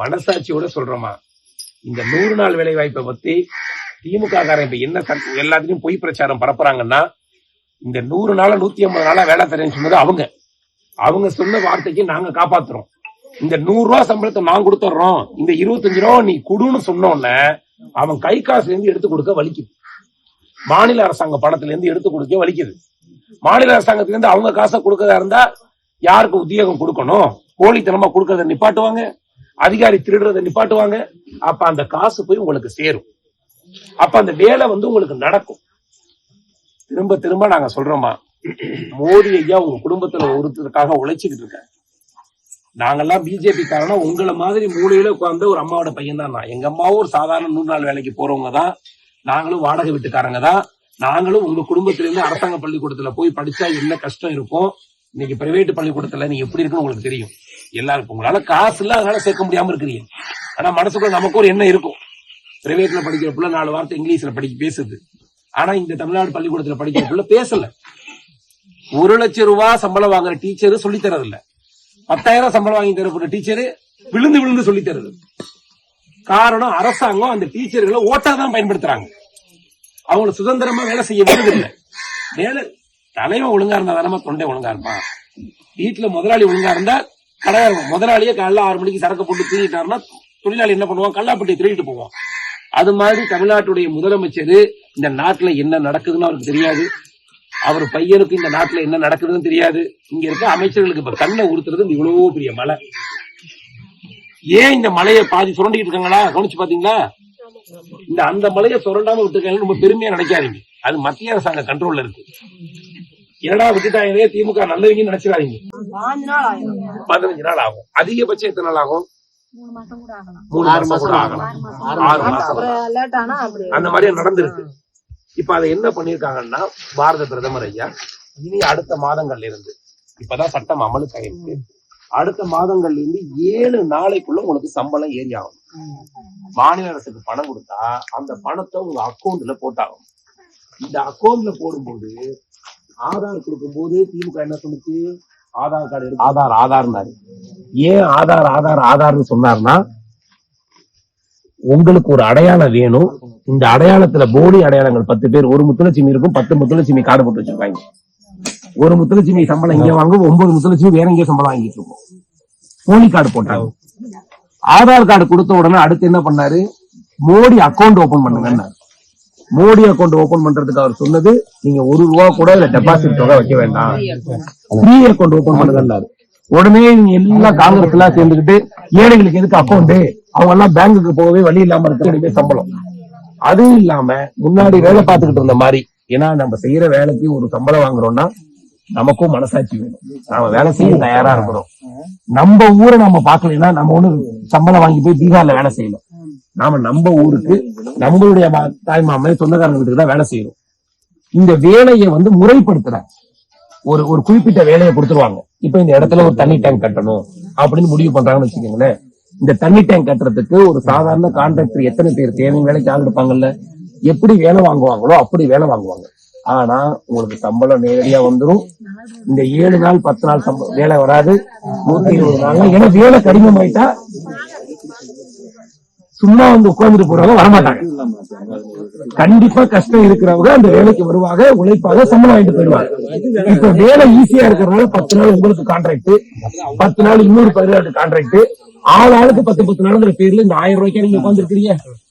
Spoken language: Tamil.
மனசாட்சியோட சொல்றோமா? இந்த 100 நாள் வேலை வாய்ப்பை பத்தி திமுக காரன் இப்ப என்ன எல்லாத்தையும் பொய் பிரச்சாரம் பரப்புறாங்கன்னா, இந்த 100 நாள 150 நாளா வேலை தரேன்னு சொன்னது அவங்க சொன்ன வார்த்தைக்கு நாங்க காப்பாத்துறோம். இந்த 100 ரூபாய் சம்பளத்தை நான் கொடுத்துறோம், இந்த 25 ரூபா நீ குடுன்னு சொன்னோன்னே அவன் கை காசுல இருந்து எடுத்து கொடுக்க வலிக்குது. மாநில அரசாங்க பணத்துல இருந்து எடுத்து கொடுக்க வலிக்குது. மாநில அரசாங்கத்துல இருந்து அவங்க காசை கொடுக்கறதா இருந்தா யாருக்கு உத்தியோகம் கொடுக்கணும்? போலித்தனமா கொடுக்கறத நிப்பாட்டுவாங்க, அதிகாரி திருடுறத நிப்பாட்டுவாங்க. அப்ப அந்த காசு போய் உங்களுக்கு சேரும். அப்ப அந்த வேலை உங்களுக்கு நடக்கும். திரும்ப திரும்ப நாங்க சொல்றோமா, மோடி ஐயா உங்க குடும்பத்துல ஒருத்தருக்காக உழைச்சிக்கிட்டு இருக்க. நாங்கெல்லாம் பிஜேபி காரணம் உங்களை மாதிரி மூலையில உட்கார்ந்து ஒரு அம்மாவோட பையன் தான் நான். எங்க அம்மாவும் ஒரு சாதாரண 100 நாள் வேலைக்கு போறவங்க தான். நாங்களும் வாடகை வீட்டுக்காரங்க தான். நாங்களும் உங்க குடும்பத்திலிருந்து அரசாங்க பள்ளிக்கூடத்துல போய் படிச்சா என்ன கஷ்டம் இருக்கும், இன்னைக்கு பிரைவேட் பள்ளிக்கூடத்துல நீங்க எப்படி இருக்குன்னு உங்களுக்கு தெரியும். எல்லாருக்கும் உங்களால காசு இல்ல, அதனால சேர்க்க முடியாம இருக்கிறீங்க. ஆனா மனசுக்குள்ள நமக்கு ஒரு எண்ணம் இருக்கும். பிரைவேட்ல படிக்கிற புள்ள 4 வார்த்தை இங்கிலீஷ்ல பேசுது. ஆனா இந்த தமிழ்நாடு பள்ளிக்கூடத்துல படிக்கிற புள்ள பேசல. 1 லட்சம் ரூபாய் சம்பளம் வாங்குற டீச்சர் சொல்லி தரது இல்ல. 10,000 சம்பளம் வாங்கி தரப்பட்ட டீச்சரு விழுந்து விழுந்து சொல்லி தருது. காரணம் அரசாங்கம் அந்த டீச்சர்களை ஓட்டா தான் பயன்படுத்துறாங்க. அவங்களை சுதந்திரமா வேலை செய்ய விடுதில்லை. வேலை தலைவன் ஒழுங்கா இருந்தா தானே தொண்டை ஒழுங்கா இருப்பான். வீட்டுல முதலாளி ஒழுங்கா இருந்தா கடையாளம். முதலாளியே காலைல 6 மணிக்கு சரக்கு போட்டு தூங்கிட்டாருன்னா தொழிலாளி என்ன பண்ணுவான்? கல்லாப்பட்டி திருடிட்டு போவான். அது மாதிரி தமிழ்நாட்டுடைய முதலமைச்சர் இந்த நாட்டுல என்ன நடக்குதுன்னு அவருக்கு தெரியாது. அவர் பையனுக்கு இந்த நாட்டுல என்ன நடக்குதுன்னு தெரியாது. இங்க இருக்க அமைச்சர்களுக்கு இப்ப கண்ணை உறுத்துறது இவ்வளவு பெரிய மலை. ஏன் இந்த மலையை பாதி சுரண்டிட்டு இருக்காங்களா? கவனிச்சு பாத்தீங்களா? அந்த மலையை சுரண்டாம விட்டுருக்காங்க. ரொம்ப பெருமையா நினைக்காதீங்க. அது மத்திய அரசாங்க கண்ட்ரோல்ல இருக்கு. என்னடா விட்டுட்டாங்க திமுக நல்லவங்க நினைச்சிடாதீங்க. 15 நாள் ஆகும். அதிகபட்சம் எத்தனை நாள் ஆகும்? 3 மாசம் கூட ஆகலாம். 6 மாசம் அந்த மாதிரி நடந்திருக்கு. இப்ப அதை என்ன பண்ணிருக்காங்கன்னா, பாரத பிரதமர் ஐயா இனி அடுத்த மாதங்கள்ல இருந்து, இப்பதான் சட்டம் அமலுக்கு ஆயிருக்கு, அடுத்த மாதங்கள்ல இருந்து 7 நாளைக்குள்ள உங்களுக்கு சம்பளம் ஏறி ஆகும். மாநில அரசுக்கு பணம் கொடுத்தா அந்த பணத்தை உங்க அக்கௌண்ட்ல போட்டாகும். இந்த அக்கௌண்ட்ல போடும்போது ஆதார் கொடுக்கும் போது திமுக என்ன சொன்னுச்சு? ஆதார் கார்டு ஆதார்னாரு. ஏன் ஆதார்னு சொன்னார்னா, உங்களுக்கு ஒரு அடையாளம் வேணும். இந்த அடையாளத்துல போலி அடையாளங்கள் 10 பேர், ஒரு முத்துலட்சுமி இருக்கும், 10 முத்துலட்சுமி கார்டு போட்டு வச்சிருக்காங்க. ஒரு முத்துலட்சுமி சம்பளம் இங்க வாங்கும், 9 முத்துலட்சுமி வேற எங்கேயும் சம்பளம் வாங்கிட்டு இருக்கும். போலி கார்டு போட்டாங்க. ஆதார் கார்டு கொடுத்த உடனே அடுத்து என்ன பண்ணாரு? மோடி அக்கௌண்ட் ஓபன் பண்ணுங்க. மோடி அக்கௌண்ட் ஓபன் பண்றதுக்கு அவர் சொன்னது, நீங்க 1 ரூபா கூட இதுல டெபாசிட் தொகை வைக்க வேண்டாம், ஃப்ரீ அக்கௌண்ட் ஓபன் பண்ணுங்கன்னாரு. உடனே நீங்க எல்லாம் காங்கிரஸ் எல்லாம் சேர்ந்துக்கிட்டு ஏழைகளுக்கு எதுக்கு அக்கௌண்ட், அவங்க எல்லாம் பேங்குக்கு போகவே வழி இல்லாம இருக்க சம்பளம். அதுவும் இல்லாம முன்னாடி வேலை பார்த்துக்கிட்டு இருந்த மாதிரி, ஏன்னா நம்ம செய்யற வேலைக்கு ஒரு சம்பளம் வாங்குறோம்னா நமக்கும் மனசாட்சி வேணும். நாம வேலை செய்ய தயாரா இருக்கிறோம். நம்ம ஊரை நம்ம பாக்கலைன்னா நம்ம ஒண்ணு சம்பளம் வாங்கி போய் பீகார்ல வேலை செய்யணும். நாம நம்ம ஊருக்கு நம்மளுடைய தாய் மாமே சொந்தக்காரங்களுக்கு தான் வேலை செய்யணும். இந்த வேலையை முறைப்படுத்துற ஒரு குறிப்பிட்ட வேலையை கொடுத்துருவாங்க. இப்ப இந்த இடத்துல ஒரு தண்ணி டேங்க் கட்டணும் அப்படின்னு முடிவு பண்றாங்கன்னு வச்சுக்கோங்களேன். இந்த தண்ணி டேங்க் கட்டுறதுக்கு ஒரு சாதாரண கான்ட்ராக்டர் எத்தனை பேர் தேவை வேலைக்கு ஆள் எடுப்பாங்கல்ல, எப்படி வேலை வாங்குவாங்களோ அப்படி வேலை வாங்குவாங்க. ஆனா உங்களுக்கு சம்பளம் நேரடியா வந்துடும். இந்த 7 நாள் 10 நாள் வேலை வராது. 120 நாள். ஏன்னா வேலை கடினமாயிட்டா சும்மா உட்கார்ந்துட்டு போறவங்க வரமாட்டாங்க. கண்டிப்பா கஷ்டம் இருக்கிறவங்க அந்த வேலைக்கு வருவாங்க, உழைப்பாக சம்பளம் வாங்கிட்டு போயிடுவாங்க. இப்ப வேலை ஈஸியா இருக்கிறதுனால 10 நாள் உங்களுக்கு கான்ட்ராக்ட், 10 நாள் இன்னொரு 18 கான்ட்ராக்ட், ஆளுக்கு 10 நாளுங்கிற பேர்ல இந்த 1000 ரூபாய்க்கு நீங்க உட்கார்ந்து இருக்கிறீங்க.